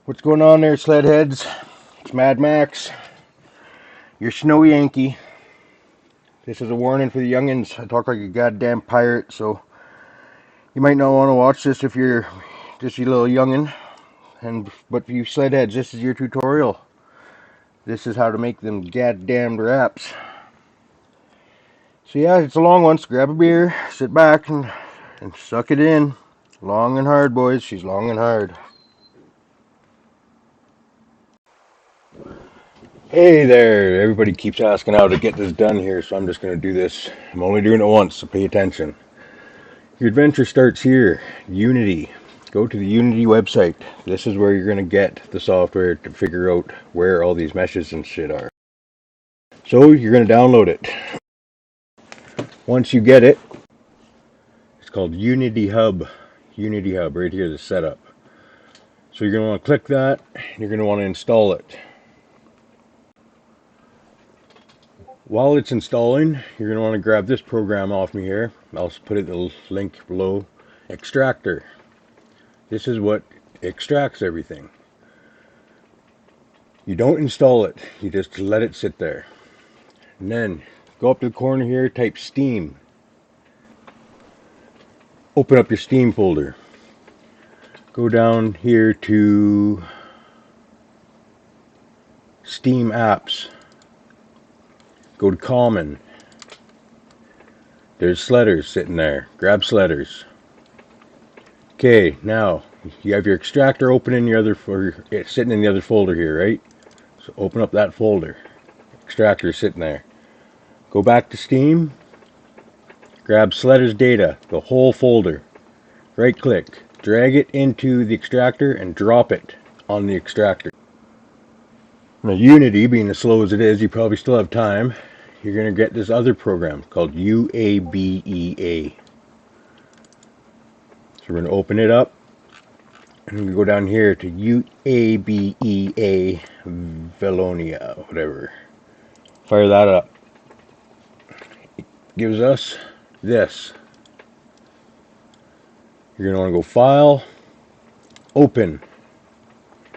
What's going on there, Sledheads? It's Mad Max, your snow Yankee. This is a warning for the youngins. I talk like a goddamn pirate, so you might not want to watch this if you're just a little youngin. But for you Sledheads, this is your tutorial. This is how to make them goddamn Brapps. So yeah, it's a long one, so grab a beer, sit back, and suck it in. Long and hard, boys. She's long and hard. Hey there, everybody keeps asking how to get this done here, so I'm just going to do this. I'm only doing it once, so pay attention. Your adventure starts here, Unity. Go to the Unity website. This is where you're going to get the software to figure out where all these meshes and shit are. So you're going to download it. Once you get it, it's called Unity Hub. Unity Hub, right here, the setup. So you're going to want to click that, and you're going to want to install it. While it's installing, you're going to want to grab this program off me here. I'll put it in the link below. Extractor. This is what extracts everything. You don't install it. You just let it sit there. And then go up to the corner here, type Steam. Open up your Steam folder. Go down here to Steam Apps. Go to Common. There's Sledders sitting there. Grab Sledders. Okay, now you have your extractor open in your other, or it's sitting in the other folder here, right? So open up that folder. Extractor is sitting there. Go back to Steam. Grab Sledders data, the whole folder. Right click, drag it into the extractor and drop it on the extractor. Now Unity, being as slow as it is, you probably still have time. You're going to get this other program called UABEA. So we're going to open it up. And we go down here to UABEA Velonia, whatever. Fire that up. It gives us this. You're going to want to go File, Open.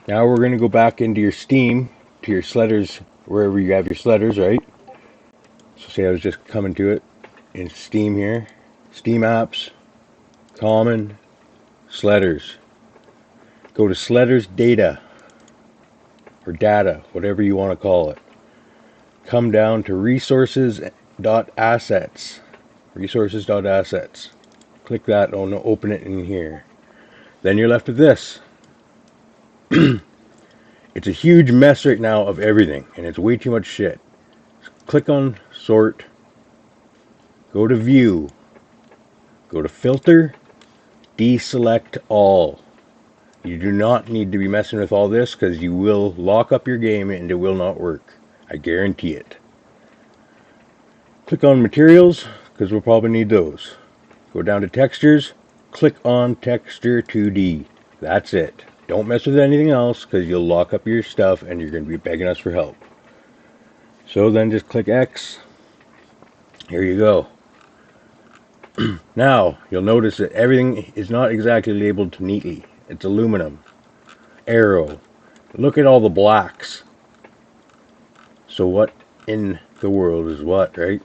Now we're going to go back into your Steam, to your Sledders, wherever you have your Sledders, right? So say I was just coming to it in Steam here. Steam Apps, Common, Sledders. Go to Sledders Data, or Data, whatever you want to call it. Come down to resources.assets. Resources.assets. Click that, open it in here. Then you're left with this. It's a huge mess right now of everything, and it's way too much shit. Click on Sort, go to View, go to Filter, deselect all. You do not need to be messing with all this because you will lock up your game and it will not work. I guarantee it. Click on Materials because we'll probably need those. Go down to Textures, click on Texture 2D. That's it. Don't mess with anything else because you'll lock up your stuff and you're going to be begging us for help. So then just click X. Here you go. Now you'll notice that everything is not exactly labeled neatly. It's aluminum, arrow. Look at all the blacks. So what in the world is what, right?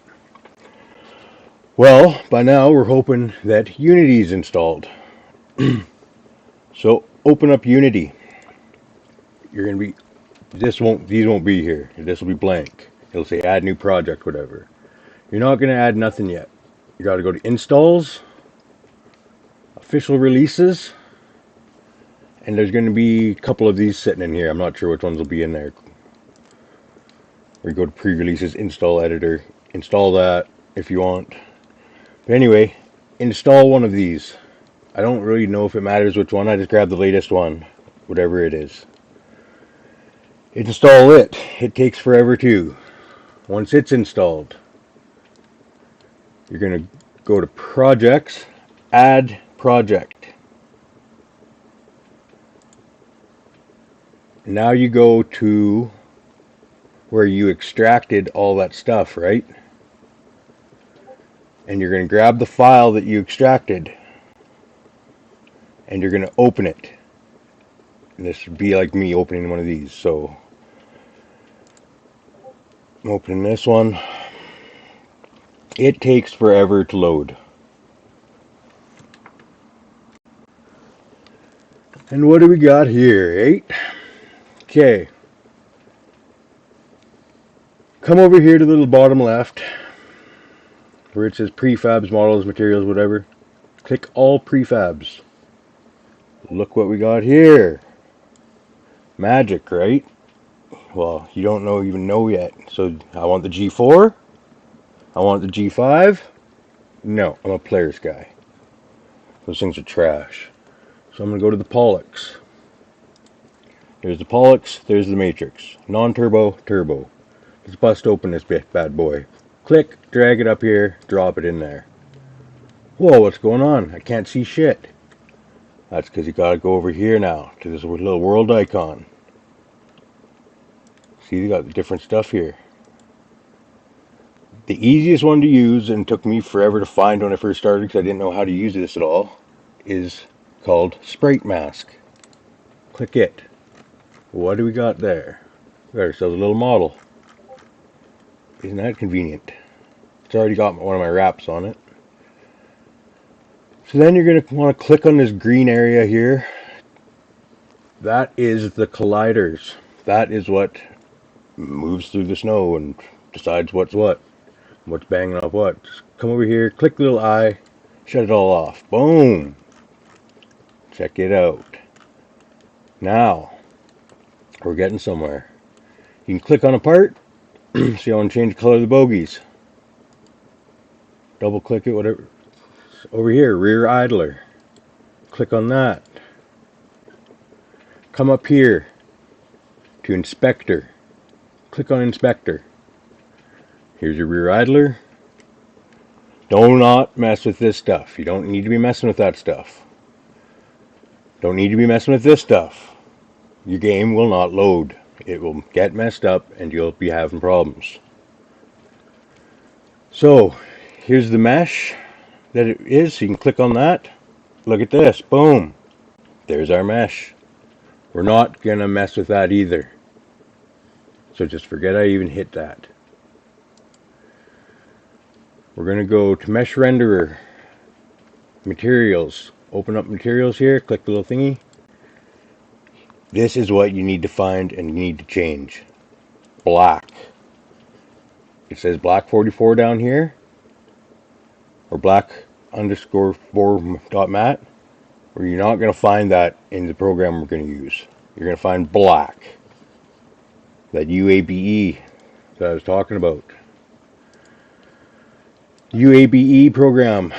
Well, by now we're hoping that Unity is installed. So open up Unity. You're going to be, these won't be here. This will be blank. It'll say add new project, whatever. You're not going to add nothing yet. You got to go to installs, official releases, and there's going to be a couple of these sitting in here. I'm not sure which ones will be in there. Or you go to pre-releases, install editor, install that if you want. But anyway, install one of these. I don't really know if it matters which one. I just grabbed the latest one, whatever it is. Install it. It takes forever too. Once it's installed, you're going to go to Projects, Add Project. Now you go to where you extracted all that stuff, right? And you're going to grab the file that you extracted and you're going to open it. And this would be like me opening one of these. So I'm opening this one. It takes forever to load. And what do we got here? 8. Okay. Come over here to the little bottom left where it says prefabs, models, materials, whatever. Click all prefabs. Look what we got here. Magic, right? Well, you don't even know yet. So I want the G4. I want the G5. No, I'm a player's guy. Those things are trash. So I'm going to go to the Pollux. There's the Pollux, there's the Matrix. Non-turbo, turbo. Let's bust open this bad boy. Click, drag it up here, drop it in there. Whoa, what's going on? I can't see shit. That's because you got to go over here now to this little world icon. See, you got the different stuff here. The easiest one to use, and took me forever to find when I first started because I didn't know how to use this at all, is called Sprite Mask. Click it. What do we got there? We got ourselves a little model. Isn't that convenient? It's already got one of my wraps on it. So then you're going to want to click on this green area here. That is the colliders. That is what moves through the snow and decides what's banging off what. Just come over here, click the little eye, shut it all off. Boom! Check it out. Now, we're getting somewhere. You can click on a part, see how I want to change the color of the bogies. Double click it, whatever. Over here, rear idler. Click on that. Come up here to inspector. Click on inspector. Here's your rear idler. Do not mess with this stuff. You don't need to be messing with that stuff. Don't need to be messing with this stuff. Your game will not load. It will get messed up and you'll be having problems. So, here's the mesh that it is. So you can click on that. Look at this. Boom. There's our mesh. We're not going to mess with that either. So just forget I even hit that. We're going to go to mesh renderer. Materials. Open up materials here. Click the little thingy. This is what you need to find and you need to change. Black. It says black 44 down here. Or black underscore 4.mat. Or you're not going to find that in the program we're going to use. You're going to find black. That UABE that I was talking about. UABE program.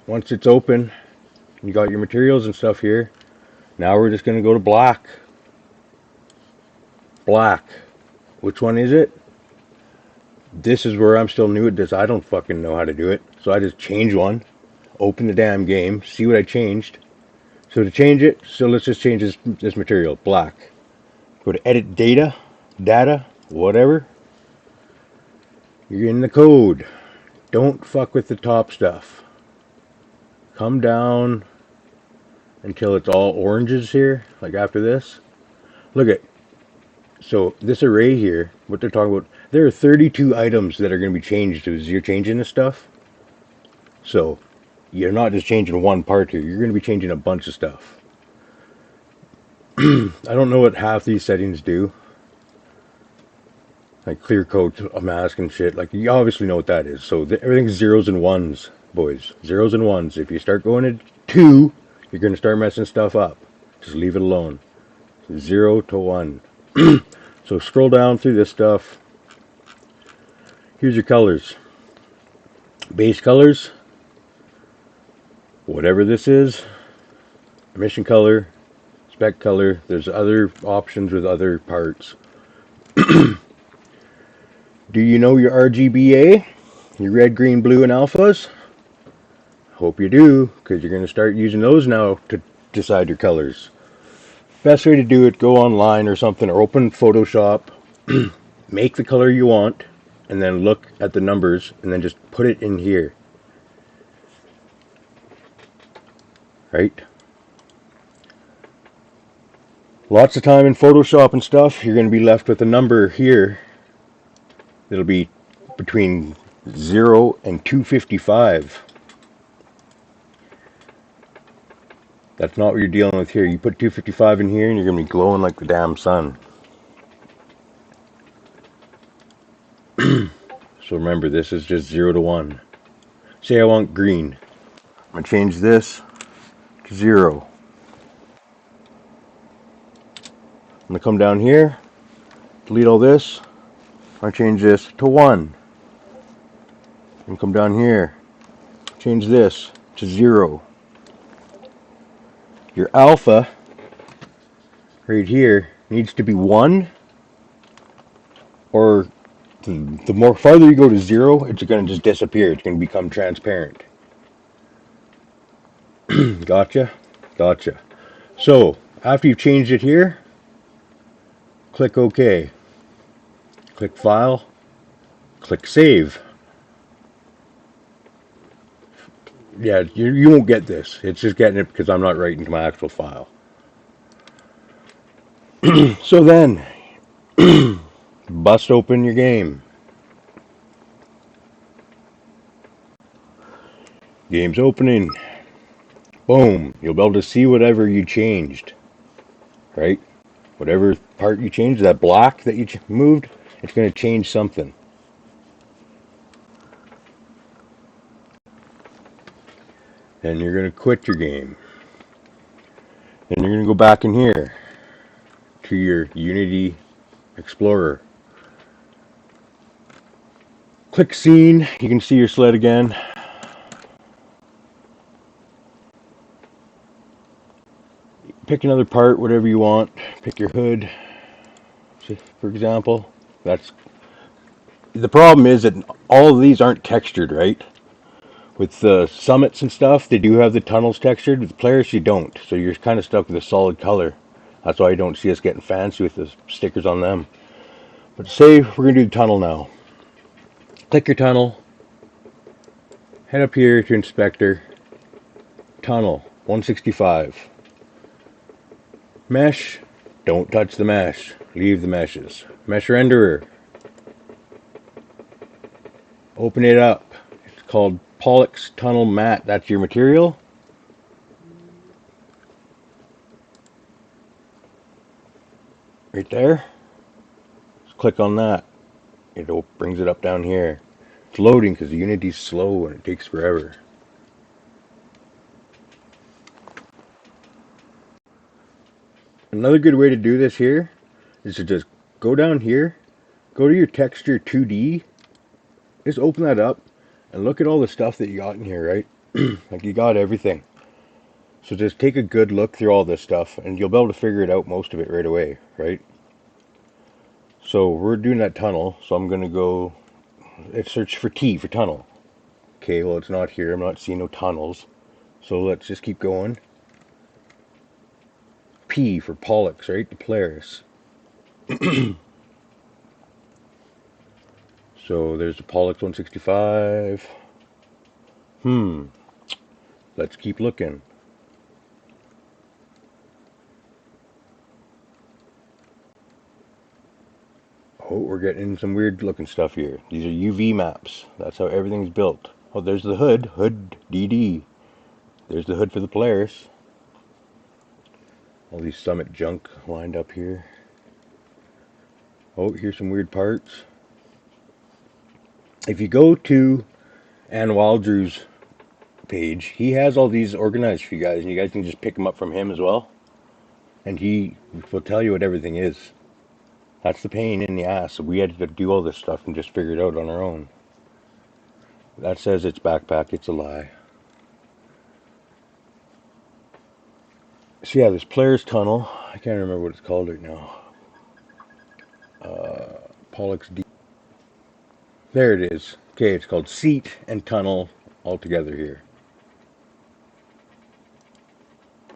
Once it's open, you got your materials and stuff here. Now we're just going to go to black. Black. Which one is it? This is where I'm still new at this. I don't fucking know how to do it. So I just change one. Open the damn game. See what I changed. So to change it, so let's just change this material. Black. Go to edit data. Data. Whatever. You're in the code. Don't fuck with the top stuff. Come down until it's all oranges here. Like after this. Look at. So this array here, what they're talking about, there are 32 items that are going to be changed as you're changing this stuff. So you're not just changing one part here. You're going to be changing a bunch of stuff. I don't know what half these settings do. Like clear code, a mask and shit. Like you obviously know what that is. So everything's zeros and ones, boys. Zeros and ones. If you start going to 2, you're going to start messing stuff up. Just leave it alone. 0 to 1. So scroll down through this stuff. Here's your colors. Base colors. Whatever this is. Emission color. Spec color. There's other options with other parts. Do you know your RGBA? Your red, green, blue, and alphas? Hope you do, because you're going to start using those now to decide your colors. Best way to do it, go online or something, or open Photoshop, make the color you want, and then look at the numbers, and then just put it in here. Right? Lots of time in Photoshop and stuff, you're going to be left with a number here that'll be between 0 and 255. That's not what you're dealing with here. You put 255 in here and you're going to be glowing like the damn sun. So remember, this is just 0 to 1. Say I want green. I'm going to change this to 0. I'm going to come down here, delete all this. I'm going to change this to 1. And come down here, change this to 0. Your alpha right here needs to be 1, or the more farther you go to 0, it's going to just disappear. It's going to become transparent. Gotcha? Gotcha. So, after you've changed it here, click OK. Click File. Click Save. Yeah, you won't get this. It's just getting it because I'm not writing to my actual file. So then, bust open your game. Game's opening. Boom. You'll be able to see whatever you changed. Right? Whatever part you changed, that block that you moved, it's going to change something. Then you're going to quit your game. Then you're going to go back in here to your Unity Explorer. Click Scene. You can see your sled again. Pick another part, whatever you want. Pick your hood, for example. That's the problem, is that all of these aren't textured, right? With the summits and stuff, they do have the tunnels textured. With the players, you don't. So you're kind of stuck with a solid color. That's why you don't see us getting fancy with the stickers on them. But say we're going to do the tunnel now. Click your tunnel. Head up here to Inspector. Tunnel, 165. Mesh, don't touch the mesh. Leave the meshes. Mesh renderer. Open it up. It's called Pollux Tunnel Matte. That's your material. Right there. Just click on that. It brings it up down here. It's loading because the Unity's slow and it takes forever. Another good way to do this here is to just go down here, go to your texture 2D, just open that up and look at all the stuff that you got in here, right? Like, you got everything. So just take a good look through all this stuff and you'll be able to figure it out, most of it, right away, right? So we're doing that tunnel, so I'm going to go, let's search for T for tunnel. Okay, well, it's not here. I'm not seeing no tunnels. So let's just keep going. P for Pollux, right? The Polaris. So there's the Pollux 165. Let's keep looking. Oh, we're getting some weird looking stuff here. These are UV maps. That's how everything's built. Oh, there's the hood. Hood DD. There's the hood for the Polaris. All these Summit junk lined up here. Oh, here's some weird parts. If you go to Ann Waldrew's page, he has all these organized for you guys, and you guys can just pick them up from him as well. And he will tell you what everything is. That's the pain in the ass. We had to do all this stuff and just figure it out on our own. That says it's backpack. It's a lie. So yeah, this Player's Tunnel. I can't remember what it's called right now. Pollux D. There it is. Okay, it's called Seat and Tunnel all together here.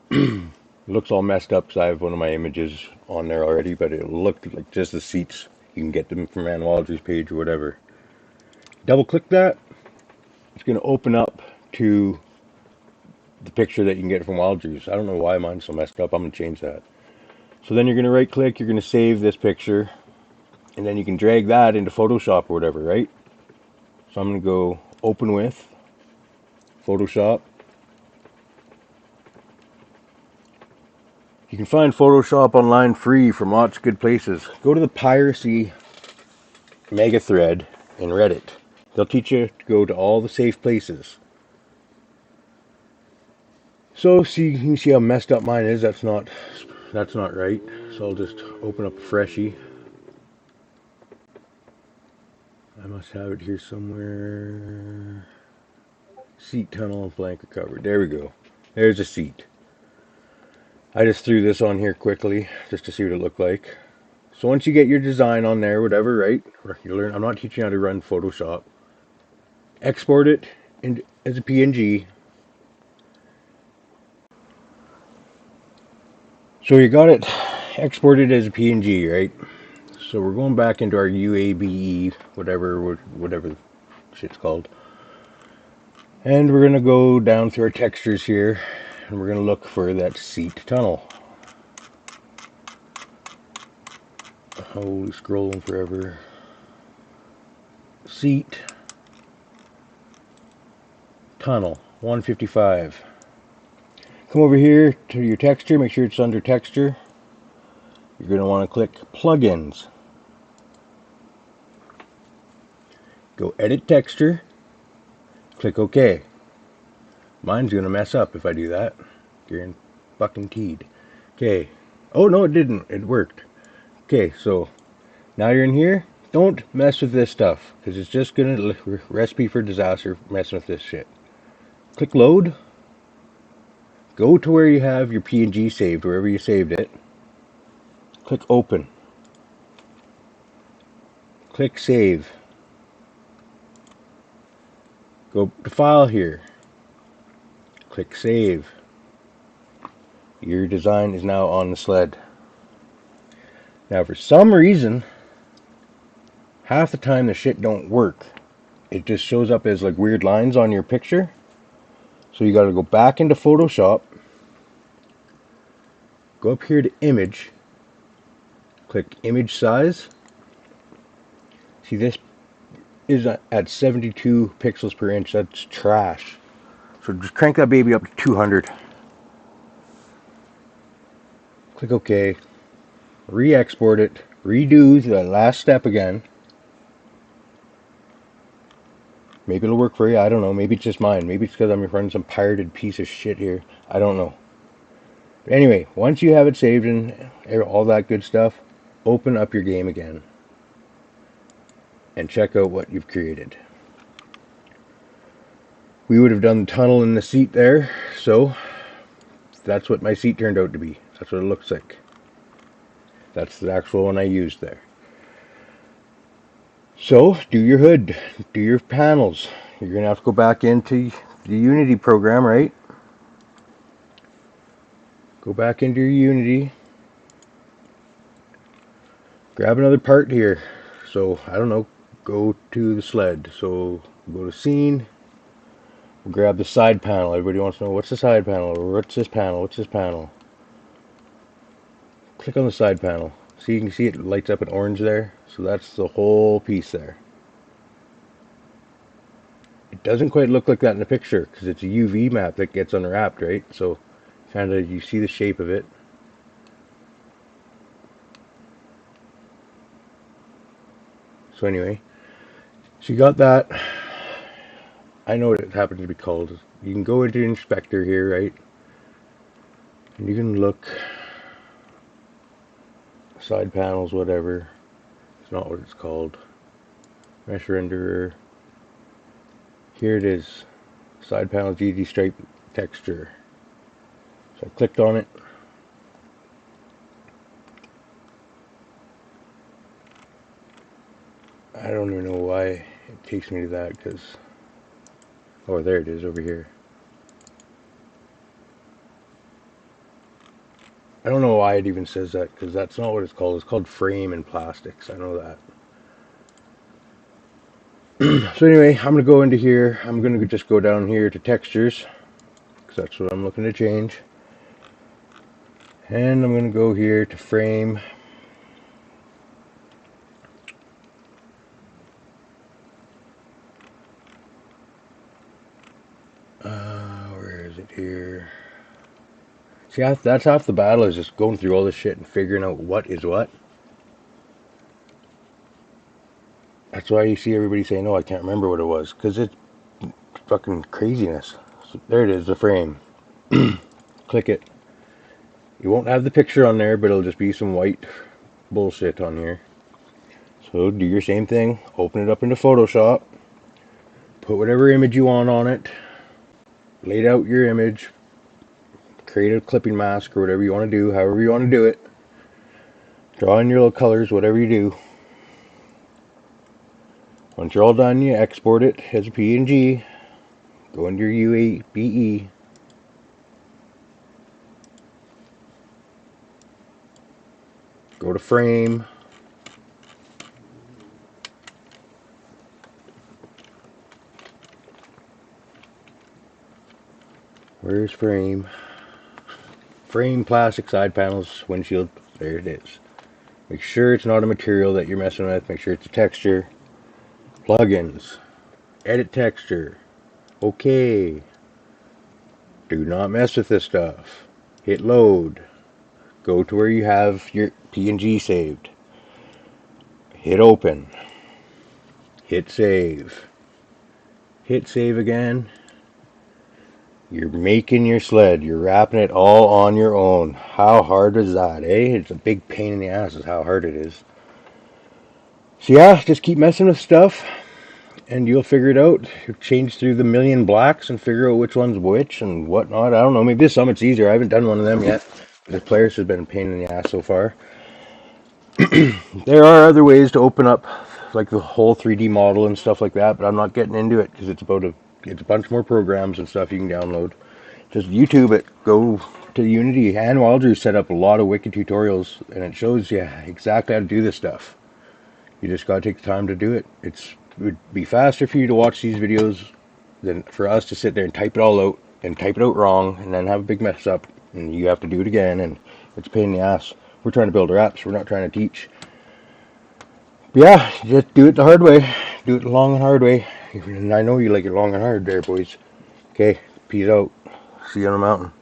It looks all messed up because I have one of my images on there already, but it looked like just the seats. You can get them from Ann Waldrew's page or whatever. Double click that. It's going to open up to the picture that you can get from Wildrew's. I don't know why mine's so messed up. I'm going to change that. So then you're going to right click, you're going to save this picture, and then you can drag that into Photoshop or whatever, right? So I'm going to go open with Photoshop. You can find Photoshop online free from lots of good places. Go to the piracy mega thread in Reddit. They'll teach you to go to all the safe places. So see, you can see how messed up mine is. That's not right. So I'll just open up a freshie. I must have it here somewhere. Seat tunnel and blanket cover. There we go. There's a seat. I just threw this on here quickly just to see what it looked like. So once you get your design on there, whatever, right? You learn. I'm not teaching you how to run Photoshop. Export it as a PNG. So you got it exported as a PNG, right? So we're going back into our UABE, whatever the shit's called. And we're going to go down through our textures here, and we're going to look for that seat tunnel. Holy, scrolling forever. Seat tunnel 155. Come over here to your texture, make sure it's under texture. You're going to want to click plugins. Go edit texture, click OK. Mine's going to mess up if I do that. You're fucking teed. Okay. Oh no, it didn't. It worked. Okay, so now you're in here. Don't mess with this stuff because it's just going to recipe for disaster messing with this shit. Click load. Go to where you have your PNG saved, wherever you saved it. Click open. Click save. Go to file here. Click save. Your design is now on the sled. Now for some reason, half the time the shit don't work. It just shows up as like weird lines on your picture. So you gotta go back into Photoshop. Go up here to image. Click image size. See, this is at 72 pixels per inch. That's trash. So just crank that baby up to 200. Click OK. Re-export it. Redo the last step again. Maybe it'll work for you. I don't know. Maybe it's just mine. Maybe it's because I'm running some pirated piece of shit here. I don't know. But anyway, once you have it saved and all that good stuff, open up your game again and check out what you've created. We would have done the tunnel in the seat there, so that's what my seat turned out to be. That's what it looks like. That's the actual one I used there. So, do your hood, do your panels. You're going to have to go back into the Unity program, right? Go back into your Unity. Grab another part here. So, I don't know, go to the sled. So, go to scene. We'll grab the side panel. Everybody wants to know, what's the side panel? Or what's this panel? What's this panel? Click on the side panel. So you can see it lights up in orange there. So that's the whole piece there. It doesn't quite look like that in the picture because it's a UV map that gets unwrapped, right? So kind of you see the shape of it. So anyway, so you got that. I know what it happens to be called. You can go into inspector here, right? And you can look side panels, whatever. It's not what it's called. Mesh renderer. Here it is. Side panel GD stripe texture. So I clicked on it. I don't even know why it takes me to that because, oh, there it is over here. I don't know why it even says that because that's not what it's called. It's called frame and plastics. I know that. So anyway, I'm going to go into here. I'm going to just go down here to textures because that's what I'm looking to change. And I'm going to go here to frame. Where is it here? See, that's half the battle, is just going through all this shit and figuring out what is what. That's why you see everybody saying, "Oh, I can't remember what it was," because it's fucking craziness. So there it is, the frame. Click it. You won't have the picture on there, but it'll just be some white bullshit on here. So do your same thing. Open it up into Photoshop. Put whatever image you want on it. Laid out your image. Create a clipping mask or whatever you want to do, however you want to do it. Draw in your little colors, whatever you do. Once you're all done, you export it as a PNG. Go into your UABE. Go to frame. Where's frame? Frame, plastic, side panels, windshield. There it is. Make sure it's not a material that you're messing with. Make sure it's a texture. Plugins. Edit texture. Okay. Do not mess with this stuff. Hit load. Go to where you have your PNG saved. Hit open. Hit save. Hit save again. You're making your sled. You're wrapping it all on your own. How hard is that, eh? It's a big pain in the ass is how hard it is. So yeah, just keep messing with stuff and you'll figure it out. You change through the million blacks and figure out which one's which and whatnot. I don't know. Maybe some it's easier. I haven't done one of them yet. The players has been a pain in the ass so far. There are other ways to open up like the whole 3D model and stuff like that, but I'm not getting into it because it's a bunch more programs and stuff you can download. Just YouTube it. Go to Unity. And Wildrew set up a lot of wicked tutorials, and it shows you exactly how to do this stuff. You just gotta take the time to do it. It would be faster for you to watch these videos than for us to sit there and type it all out and type it out wrong and then have a big mess up and you have to do it again and it's a pain in the ass. We're trying to build apps. We're not trying to teach. But yeah, just do it the hard way. Do it the long and hard way. And I know you like it long and hard there, boys. Okay, peace out. See you on the mountain.